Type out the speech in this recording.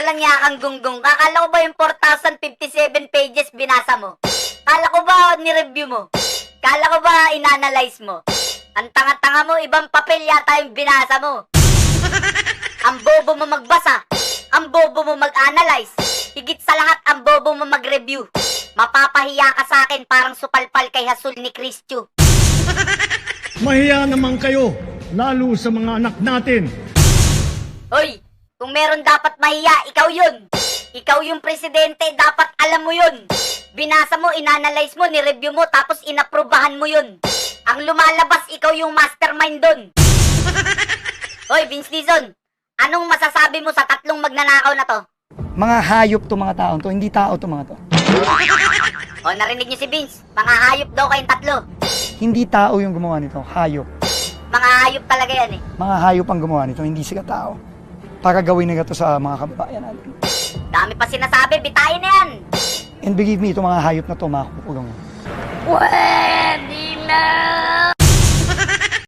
walang yakang gunggong. Kakala ko ba yung 4,057 pages binasa mo? Kala ko ba ni-review mo? Kala ko ba inanalyze mo? Ang tanga-tanga mo, ibang papel yata yung binasa mo. Ang bobo mo magbasa. Ang bobo mo mag-analyze. Higit sa lahat, ang bobo mo mag-review. Mapapahiya ka sa akin parang supalpal kay Hasul ni Christyo. Mahiya naman kayo, lalo sa mga anak natin. Hoy, kung meron dapat mahiya, ikaw yun. Ikaw yung presidente, dapat alam mo yun. Binasa mo, inanalyze mo, nireview mo, tapos inaprubahan mo yun. Ang lumalabas, ikaw yung mastermind dun. Hoy, Vince Dizon, anong masasabi mo sa tatlong magnanakaw na to? Mga hayop to mga taon to, hindi tao to mga to. O, narinig niyo si Vince, mga hayop daw kayong tatlo. Hindi tao yung gumawa nito, hayop. Mga hayop talaga yan eh. Mga hayop ang gumawa nito, hindi sila tao. Para gawin nila to sa mga kababayan natin. Dami pa sinasabi, bitayin na yan. And believe me, itong mga hayop na to, makukulong. Weh!